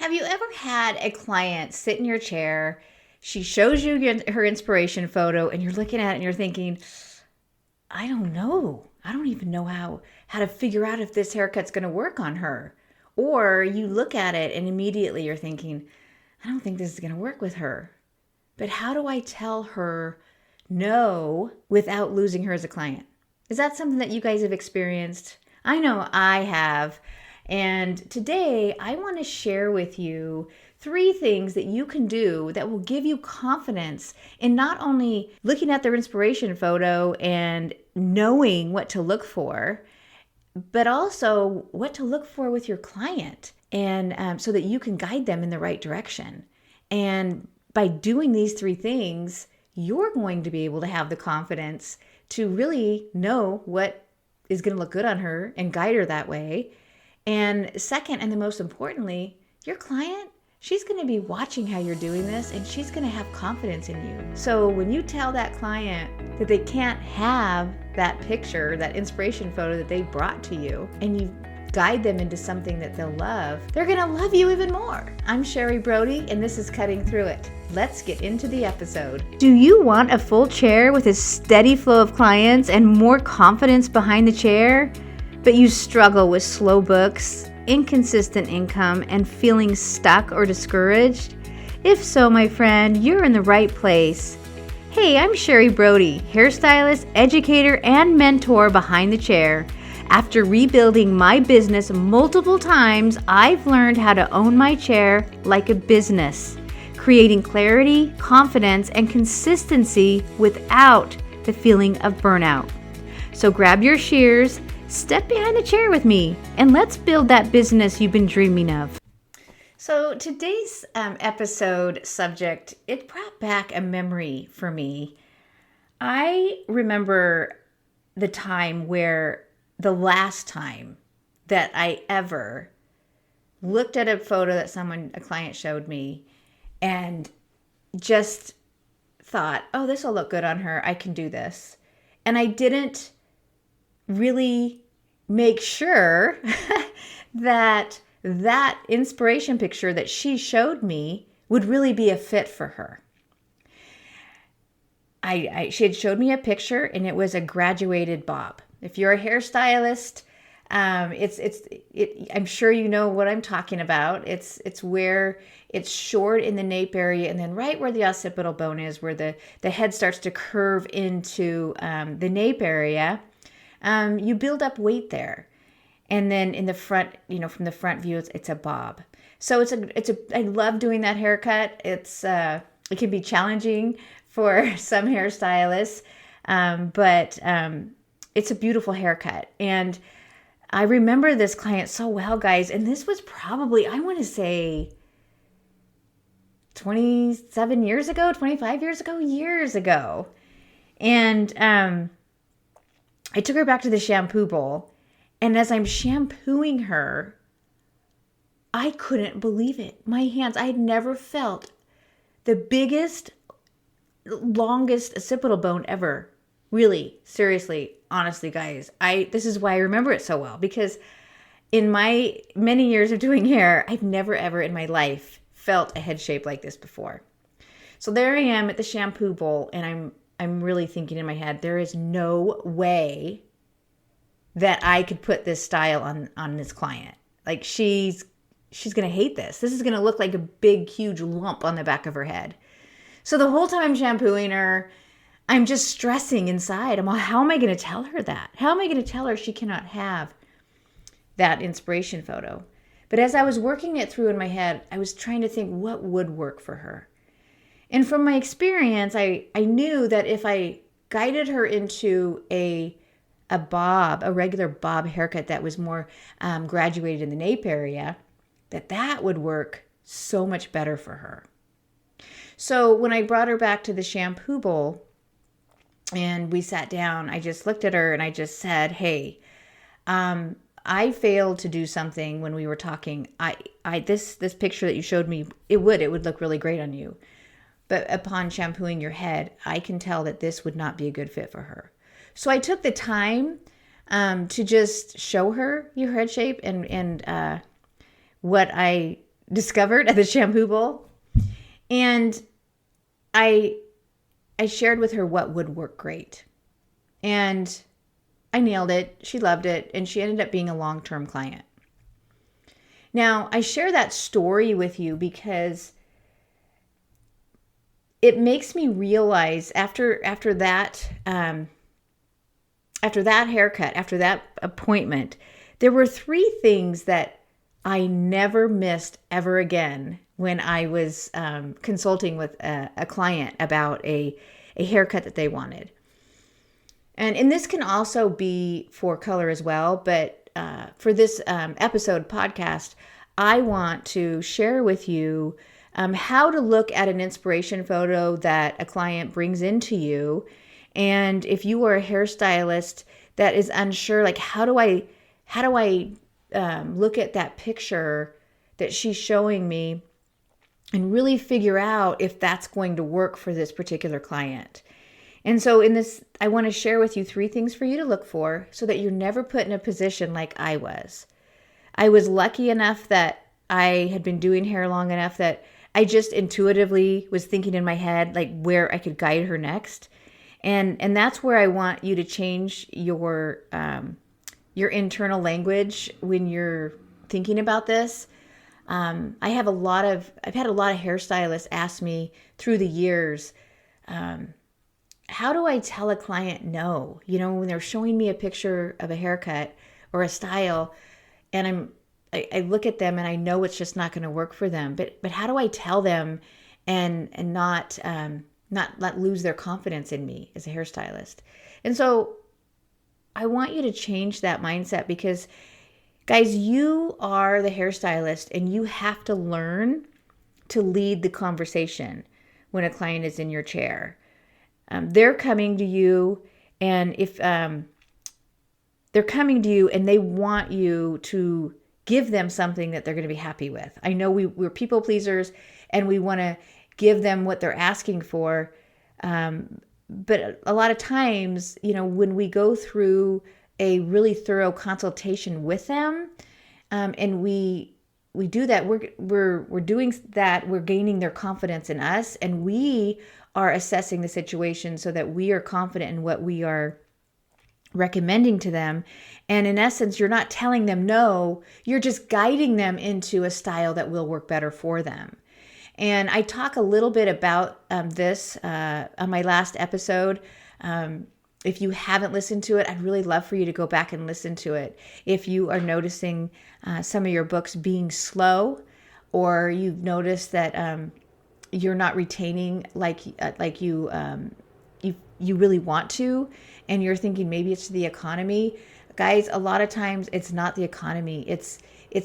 Have you ever had a client sit in your chair? She shows you her inspiration photo and you're looking at it and you're thinking, I don't know. I don't even know how to figure out if this haircut's going to work on her. Or you look at it and immediately you're thinking, I don't think this is going to work with her. But how do I tell her no without losing her as a client? Is that something that you guys have experienced? I know I have. And today I want to share with you 3 things that you can do that will give you confidence in not only looking at their inspiration photo and knowing what to look for, but also what to look for with your client, and so that you can guide them in the right direction. And by doing these 3 things, you're going to be able to have the confidence to really know what is going to look good on her and guide her that way. And second, and the most importantly, your client, she's going to be watching how you're doing this and she's going to have confidence in you. So when you tell that client that they can't have that picture, that inspiration photo that they brought to you, and you guide them into something that they'll love, they're going to love you even more. I'm Sherri Brody, and this is Cutting Through It. Let's get into the episode. Do you want a full chair with a steady flow of clients and more confidence behind the chair, but you struggle with slow books, inconsistent income, and feeling stuck or discouraged? If so, my friend, you're in the right place. Hey, I'm Sherri Brody, hairstylist, educator, and mentor behind the chair. After rebuilding my business multiple times, I've learned how to own my chair like a business, creating clarity, confidence, and consistency without the feeling of burnout. So grab your shears, step behind the chair with me, and let's build that business you've been dreaming of. So today's episode subject, it brought back a memory for me. I remember the last time that I ever looked at a photo that a client showed me and just thought, oh, this will look good on her. I can do this. And I didn't really make sure that inspiration picture that she showed me would really be a fit for her. She had showed me a picture and it was a graduated bob. If you're a hairstylist, I'm sure you know what I'm talking about. It's where it's short in the nape area and then right where the occipital bone is, where the head starts to curve into the nape area. You build up weight there. And then in the front, from the front view, it's a bob. So I love doing that haircut. It can be challenging for some hairstylists, but it's a beautiful haircut. And I remember this client so well, guys. And this was probably, I want to say 27 years ago, 25 years ago. And I took her back to the shampoo bowl. And as I'm shampooing her, I couldn't believe it. My hands, I had never felt the biggest, longest occipital bone ever. Really, seriously, honestly, guys. This is why I remember it so well, because in my many years of doing hair, I've never ever in my life felt a head shape like this before. So there I am at the shampoo bowl, and I'm really thinking in my head, there is no way that I could put this style on this client. Like she's going to hate this. This is going to look like a big, huge lump on the back of her head. So the whole time I'm shampooing her, I'm just stressing inside. I'm like, how am I going to tell her that? How am I going to tell her she cannot have that inspiration photo? But as I was working it through in my head, I was trying to think what would work for her. And from my experience, I knew that if I guided her into a regular bob haircut that was more graduated in the nape area, that would work so much better for her. So when I brought her back to the shampoo bowl and we sat down, I just looked at her and I just said, hey, I failed to do something when we were talking. This picture that you showed me, it would look really great on you. But upon shampooing your head, I can tell that this would not be a good fit for her. So I took the time to just show her your head shape and what I discovered at the shampoo bowl. And I shared with her what would work great. And I nailed it. She loved it. And she ended up being a long-term client. Now, I share that story with you because it makes me realize after that haircut, after that appointment, there were 3 things that I never missed ever again when I was consulting with a client about a haircut that they wanted. And this can also be for color as well, but for this episode podcast, I want to share with you how to look at an inspiration photo that a client brings into you. And if you are a hairstylist that is unsure, like how do I look at that picture that she's showing me and really figure out if that's going to work for this particular client. And so in this, I want to share with you 3 things for you to look for so that you're never put in a position like I was. I was lucky enough that I had been doing hair long enough that I just intuitively was thinking in my head like where I could guide her next. And that's where I want you to change your internal language when you're thinking about this. I've had a lot of hairstylists ask me through the years, how do I tell a client no? You know, when they're showing me a picture of a haircut or a style, and I look at them and I know it's just not going to work for them. But how do I tell them and not lose their confidence in me as a hairstylist? And so I want you to change that mindset because, guys, you are the hairstylist and you have to learn to lead the conversation when a client is in your chair. They're coming to you, and if they're coming to you and they want you to give them something that they're going to be happy with. I know we're people pleasers and we want to give them what they're asking for. But a lot of times, you know, when we go through a really thorough consultation with them, and we do that, we're doing that, we're gaining their confidence in us, and we are assessing the situation so that we are confident in what we are recommending to them. And in essence, you're not telling them no, you're just guiding them into a style that will work better for them. And I talk a little bit about this on my last episode. If you haven't listened to it, I'd really love for you to go back and listen to it. If you are noticing some of your books being slow, or you've noticed that you're not retaining like you really want to, and you're thinking maybe it's the economy. Guys, a lot of times it's not the economy. It's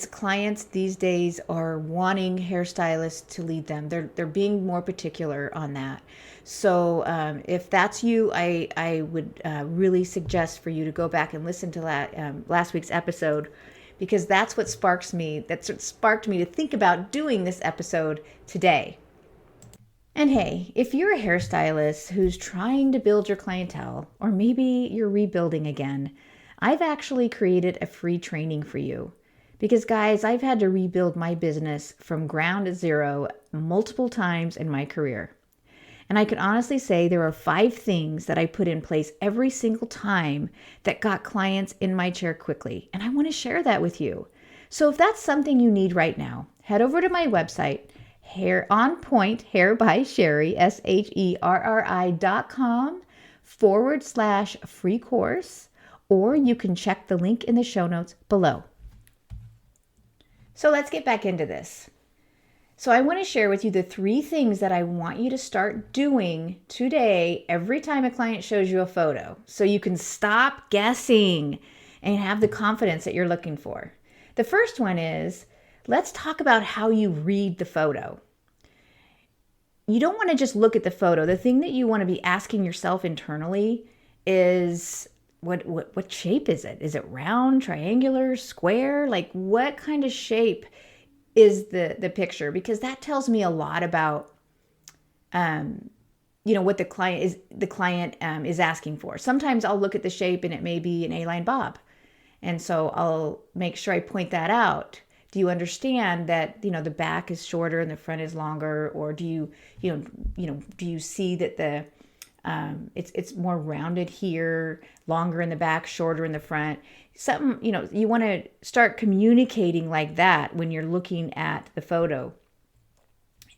clients these days are wanting hairstylists to lead them. They're being more particular on that. So if that's you, I would really suggest for you to go back and listen to that last week's episode, because that's what sparked me. That's what sparked me to think about doing this episode today. And hey, if you're a hairstylist who's trying to build your clientele, or maybe you're rebuilding again, I've actually created a free training for you. Because guys, I've had to rebuild my business from ground zero multiple times in my career. And I can honestly say there are 5 things that I put in place every single time that got clients in my chair quickly. And I want to share that with you. So if that's something you need right now, head over to my website, Hair On Point, Hair by Sherri, SHERRI.com/free course, or you can check the link in the show notes below. So let's get back into this. So I want to share with you the 3 things that I want you to start doing today every time a client shows you a photo, so you can stop guessing and have the confidence that you're looking for. The first one is, let's talk about how you read the photo. You don't want to just look at the photo. The thing that you want to be asking yourself internally is, what shape is it? Is it round, triangular, square? Like, what kind of shape is the picture? Because that tells me a lot about what the client is asking for. Sometimes I'll look at the shape and it may be an A-line bob. And so I'll make sure I point that out Do you understand that, the back is shorter and the front is longer? Or do do you see that it's more rounded here, longer in the back, shorter in the front? Something, you want to start communicating like that when you're looking at the photo.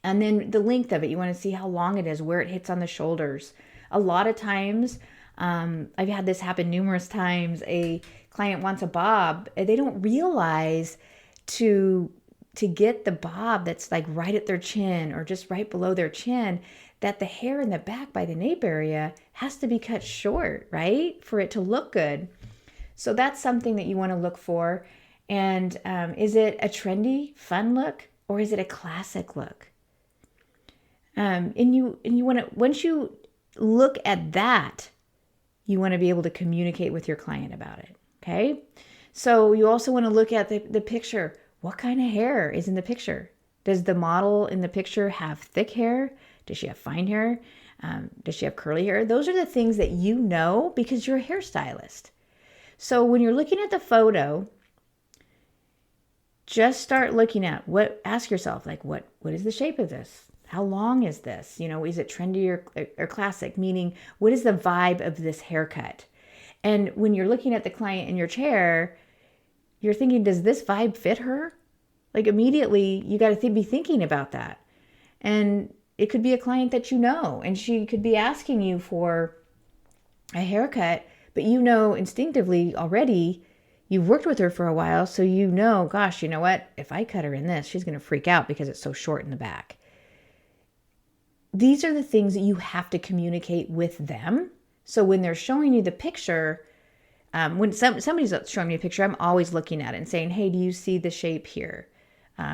And then the length of it, you want to see how long it is, where it hits on the shoulders. A lot of times, I've had this happen numerous times. A client wants a bob. They don't realize to get the bob that's like right at their chin or just right below their chin, that the hair in the back by the nape area has to be cut short, right? For it to look good. So that's something that you want to look for. And is it a trendy, fun look, or is it a classic look? And you want to, once you look at that, you want to be able to communicate with your client about it. Okay. So you also want to look at the picture. What kind of hair is in the picture? Does the model in the picture have thick hair? Does she have fine hair? Does she have curly hair? Those are the things that you know because you're a hairstylist. So when you're looking at the photo, just start looking at ask yourself, like, what is the shape of this? How long is this? Is it trendy or classic? Meaning, what is the vibe of this haircut? And when you're looking at the client in your chair, you're thinking, does this vibe fit her? Like immediately, you got to be thinking about that. And it could be a client that and she could be asking you for a haircut, but instinctively already, you've worked with her for a while, so gosh, you know what? If I cut her in this, she's going to freak out because it's so short in the back. These are the things that you have to communicate with them. So when they're showing you the picture, when somebody's showing me a picture, I'm always looking at it and saying, hey, do you see the shape here?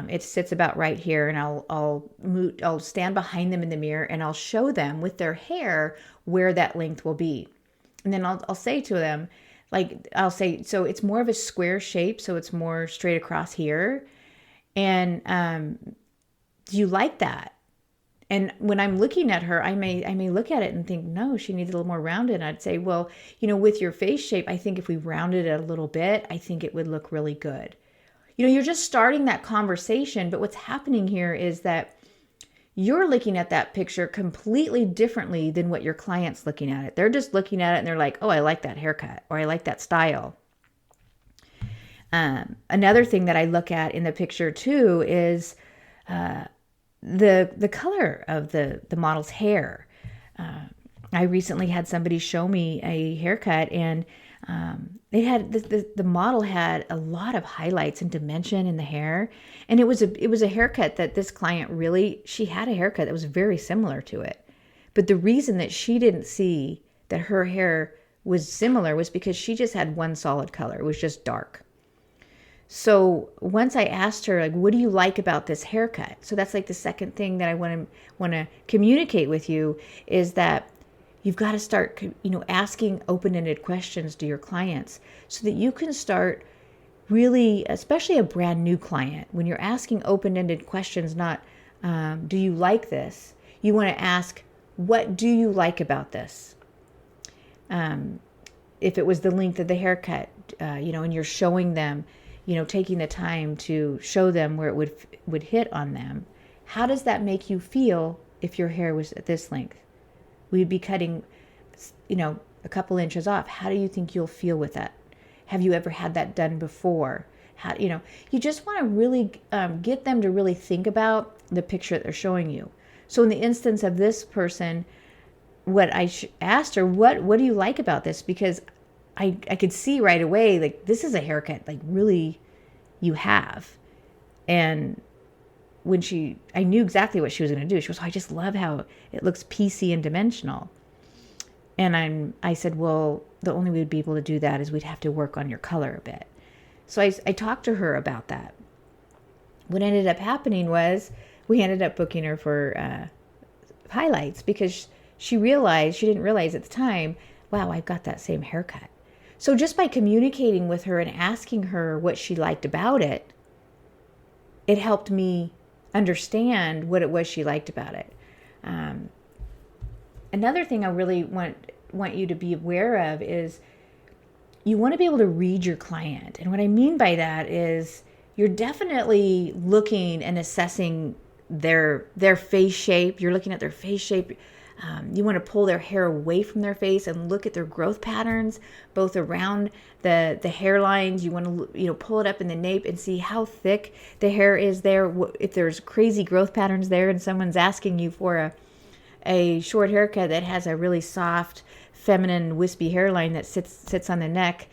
It sits about right here, and I'll stand behind them in the mirror and I'll show them with their hair where that length will be. And then I'll say to them, so it's more of a square shape, so it's more straight across here. And do you like that? And when I'm looking at her, I may look at it and think, no, she needs a little more rounded. And I'd say, well, with your face shape, I think if we rounded it a little bit, I think it would look really good. You're just starting that conversation. But what's happening here is that you're looking at that picture completely differently than what your client's looking at it. They're just looking at it and they're like, oh, I like that haircut, or I like that style. Another thing that I look at in the picture too is the color of the model's hair. I recently had somebody show me a haircut, and it had the model had a lot of highlights and dimension in the hair, and it was a haircut that this client she had a haircut that was very similar to it. But the reason that she didn't see that her hair was similar was because she just had one solid color. It was just dark. So once I asked her, like, what do you like about this haircut? So that's like the second thing that I want to communicate with you is that you've got to start, asking open-ended questions to your clients so that you can start really, especially a brand new client, when you're asking open-ended questions, not do you like this? You want to ask, what do you like about this? If it was the length of the haircut, and you're showing them, taking the time to show them where it would hit on them. How does that make you feel if your hair was at this length? We'd be cutting, a couple inches off. How do you think you'll feel with that? Have you ever had that done before? You just want to really get them to really think about the picture that they're showing you. So in the instance of this person, what I asked her, what do you like about this? Because I could see right away, like, this is a haircut, like, really you have. And when I knew exactly what she was going to do. She goes, I just love how it looks piecey and dimensional. And I said, well, the only way we'd be able to do that is we'd have to work on your color a bit. So I talked to her about that. What ended up happening was we ended up booking her for highlights because she didn't realize at the time, wow, I've got that same haircut. So just by communicating with her and asking her what she liked about it, it helped me understand what it was she liked about it. Another thing I really want you to be aware of is you want to be able to read your client. And what I mean by that is you're definitely looking and assessing their face shape. You're looking at their face shape. You want to pull their hair away from their face and look at their growth patterns, both around the hairlines. You want to pull it up in the nape and see how thick the hair is there. If there's crazy growth patterns there, and someone's asking you for a short haircut that has a really soft, feminine, wispy hairline that sits on the neck,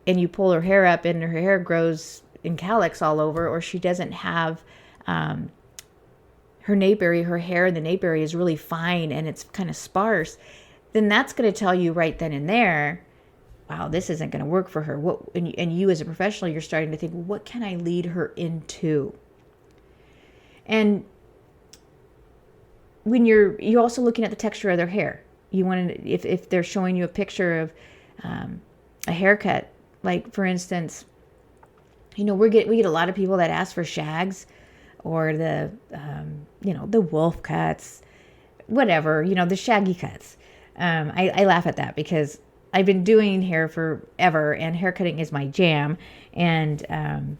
and you pull her hair up and her hair grows in calyx all over, or she doesn't have her nape area, her hair in the nape area is really fine and it's kind of sparse, then that's going to tell you right then and there, wow, this isn't going to work for her. And you as a professional, you're starting to think, well, what can I lead her into? And when you're also looking at the texture of their hair, you want to, if they're showing you a picture of a haircut, like for instance, we get a lot of people that ask for shags, or the wolf cuts, whatever, the shaggy cuts. I laugh at that because I've been doing hair forever and haircutting is my jam. And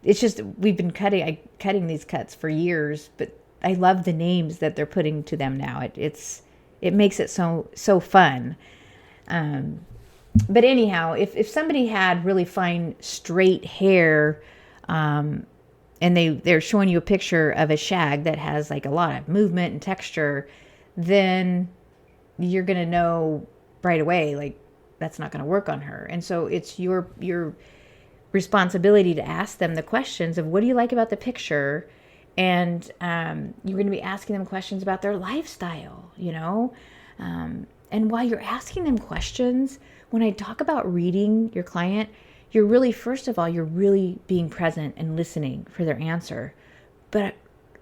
it's just, we've been cutting these cuts for years, but I love the names that they're putting to them now. It makes it so fun. But anyhow, if somebody had really fine straight hair, and they're showing you a picture of a shag that has like a lot of movement and texture, then you're going to know right away, like, that's not going to work on her. And so it's your responsibility to ask them the questions of, what do you like about the picture? And you're going to be asking them questions about their lifestyle, and while you're asking them questions, when I talk about reading your client, you're really, first of all, you're really being present and listening for their answer. But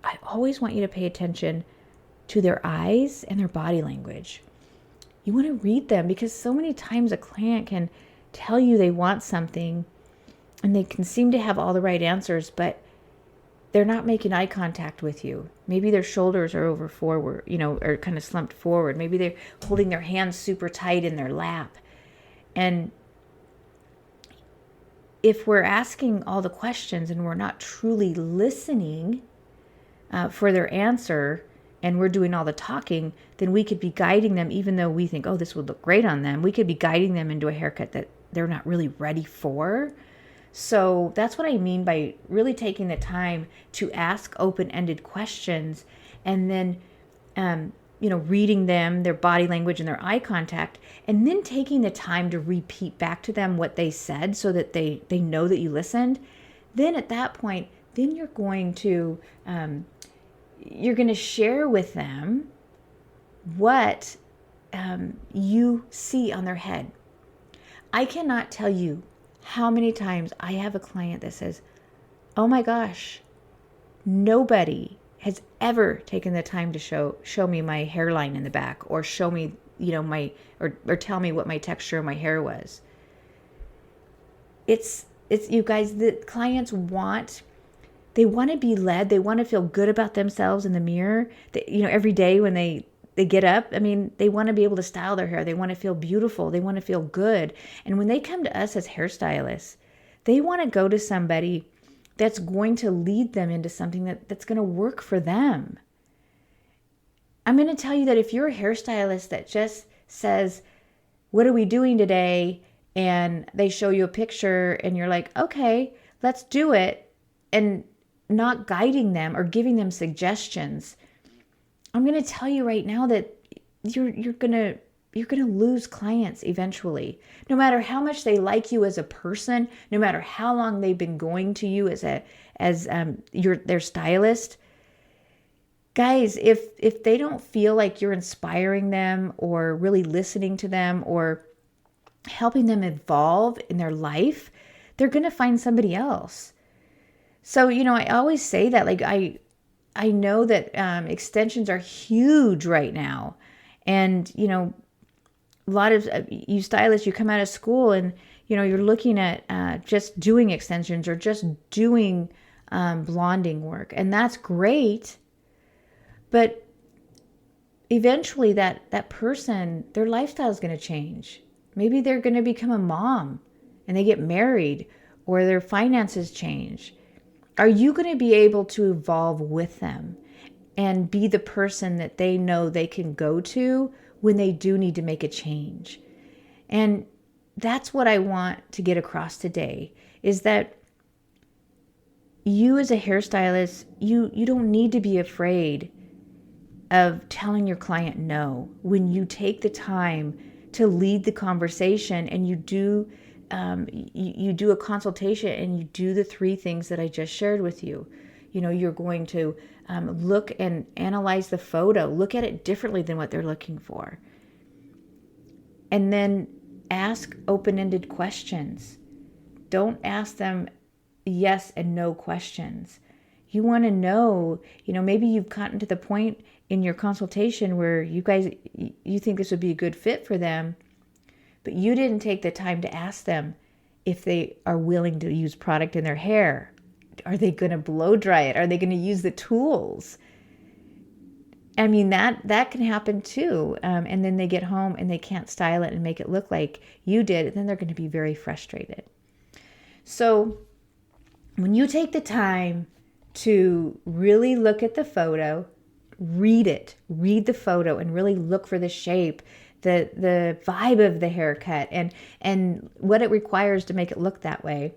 I always want you to pay attention to their eyes and their body language. You want to read them, because so many times a client can tell you they want something and they can seem to have all the right answers, but they're not making eye contact with you. Maybe their shoulders are over forward, or kind of slumped forward. Maybe they're holding their hands super tight in their lap. And if we're asking all the questions and we're not truly listening for their answer, and we're doing all the talking, then we could be guiding them, even though we think, oh, this would look great on them. We could be guiding them into a haircut that they're not really ready for. So that's what I mean by really taking the time to ask open-ended questions, and then reading them, their body language and their eye contact, and then taking the time to repeat back to them what they said so that they know that you listened. Then at that point, then you're going to share with them what you see on their head. I cannot tell you how many times I have a client that says, oh my gosh, nobody has ever taken the time to show me my hairline in the back, or show me, or tell me what my texture of my hair was. It's you guys, the clients they want to be led. They want to feel good about themselves in the mirror. Every day when they get up, they want to be able to style their hair. They want to feel beautiful. They want to feel good. And when they come to us as hairstylists, they want to go to somebody that's going to lead them into something that's going to work for them. I'm going to tell you that if you're a hairstylist that just says, what are we doing today? And they show you a picture and you're like, okay, let's do it. And not guiding them or giving them suggestions, I'm going to tell you right now that you're going to lose clients eventually. No matter how much they like you as a person, no matter how long they've been going to you as their stylist, guys, if they don't feel like you're inspiring them or really listening to them or helping them evolve in their life, they're going to find somebody else. So, I always say that, like, I know that extensions are huge right now. And, a lot of you stylists, you come out of school and, you're looking at just doing extensions or just doing blonding work. And that's great. But eventually that person, their lifestyle is going to change. Maybe they're going to become a mom and they get married, or their finances change, are you going to be able to evolve with them and be the person that they know they can go to when they do need to make a change? And that's what I want to get across today, is that you as a hairstylist, you don't need to be afraid of telling your client no when you take the time to lead the conversation and you do a consultation and you do the 3 things that I just shared with you. You're going to look and analyze the photo, look at it differently than what they're looking for. And then ask open-ended questions. Don't ask them yes and no questions. You want to know, maybe you've gotten to the point in your consultation where you think this would be a good fit for them, but you didn't take the time to ask them if they are willing to use product in their hair. Are they going to blow dry it? Are they going to use the tools? I mean, that can happen too. And then they get home and they can't style it and make it look like you did. And then they're going to be very frustrated. So when you take the time to really look at the photo, read the photo and really look for the shape, the vibe of the haircut and what it requires to make it look that way.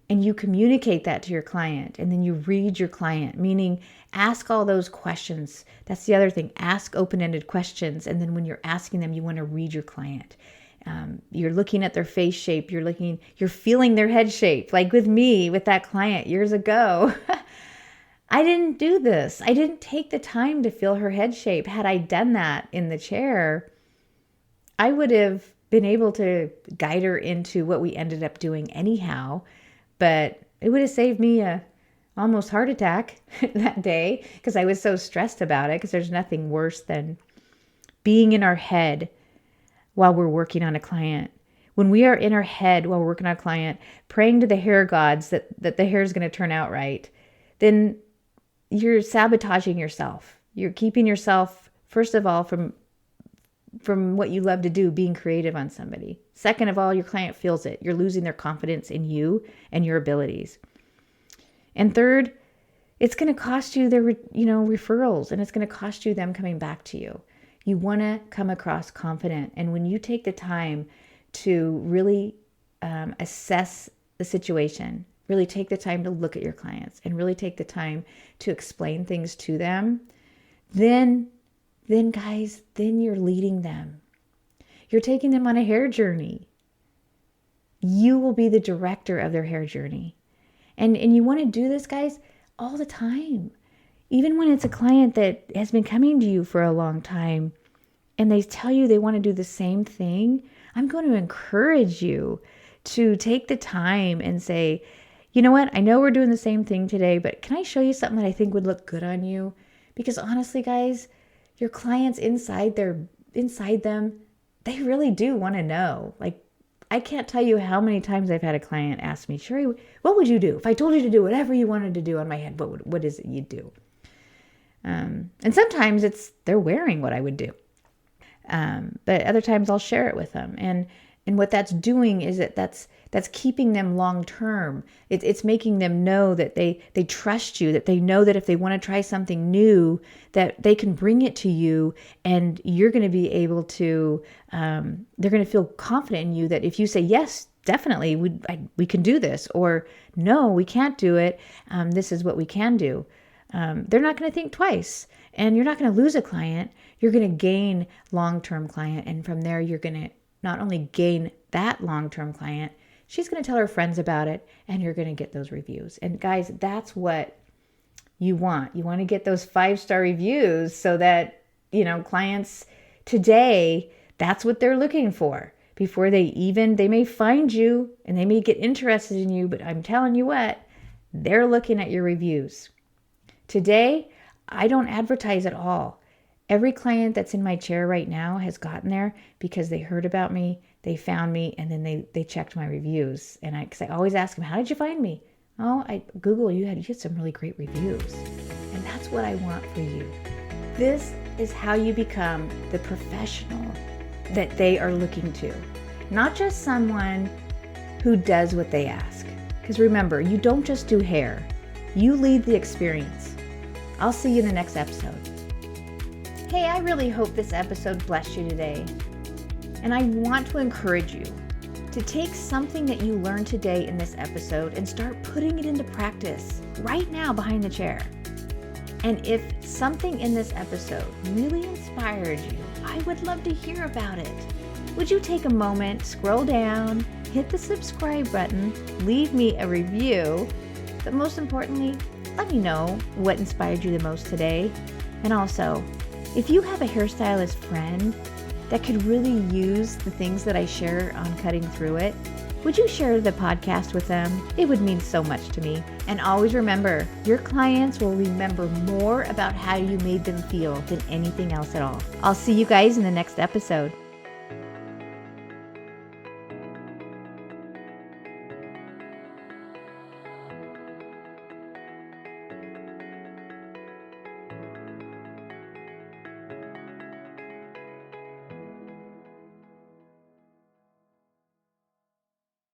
And you communicate that to your client, and then you read your client, meaning ask all those questions. That's the other thing. Ask open-ended questions. And then when you're asking them, you want to read your client. You're looking at their face shape. You're feeling their head shape. Like with me, with that client years ago, I didn't do this. I didn't take the time to feel her head shape. Had I done that in the chair, I would have been able to guide her into what we ended up doing anyhow. But it would have saved me a almost heart attack that day because I was so stressed about it, because there's nothing worse than being in our head while we're working on a client. When we are in our head while we're working on a client, praying to the hair gods that the hair is going to turn out right, then you're sabotaging yourself. You're keeping yourself, first of all, from what you love to do, being creative on somebody. Second of all, your client feels it. You're losing their confidence in you and your abilities. And third, it's going to cost you their, referrals, and it's going to cost you them coming back to you. You want to come across confident. And when you take the time to really assess the situation, really take the time to look at your clients and really take the time to explain things to them, then guys, then you're leading them. You're taking them on a hair journey. You will be the director of their hair journey. And you want to do this, guys, all the time. Even when it's a client that has been coming to you for a long time and they tell you they want to do the same thing, I'm going to encourage you to take the time and say, you know what? I know we're doing the same thing today, but can I show you something that I think would look good on you? Because honestly, guys, your clients inside them, they really do want to know. Like, I can't tell you how many times I've had a client ask me, Sherri, what would you do if I told you to do whatever you wanted to do on my head? What is it you'd do? And sometimes they're wearing what I would do. But other times I'll share it with them. And what that's doing is that's keeping them long term. It's making them know that they trust you, that they know that if they want to try something new, that they can bring it to you, and you're going to be able to, they're going to feel confident in you that if you say, yes, definitely, we can do this, or no, we can't do it, this is what we can do. They're not going to think twice, and you're not going to lose a client. You're going to gain long-term client. And from there, you're going to not only gain that long-term client, she's going to tell her friends about it, and you're going to get those reviews. And guys, that's what you want. You want to get those 5-star reviews so that, clients today, that's what they're looking for. Before they may find you and they may get interested in you, but I'm telling you what, they're looking at your reviews. Today, I don't advertise at all. Every client that's in my chair right now has gotten there because they heard about me, they found me, and then they checked my reviews. And I always ask them, how did you find me? Oh, I Google, you had some really great reviews. And that's what I want for you. This is how you become the professional that they are looking to. Not just someone who does what they ask. Because remember, you don't just do hair, you lead the experience. I'll see you in the next episode. Hey, I really hope this episode blessed you today. And I want to encourage you to take something that you learned today in this episode and start putting it into practice right now behind the chair. And if something in this episode really inspired you, I would love to hear about it. Would you take a moment, scroll down, hit the subscribe button, leave me a review, but most importantly, let me know what inspired you the most today. And also, if you have a hairstylist friend that could really use the things that I share on Cutting Through It, would you share the podcast with them? It would mean so much to me. And always remember, your clients will remember more about how you made them feel than anything else at all. I'll see you guys in the next episode.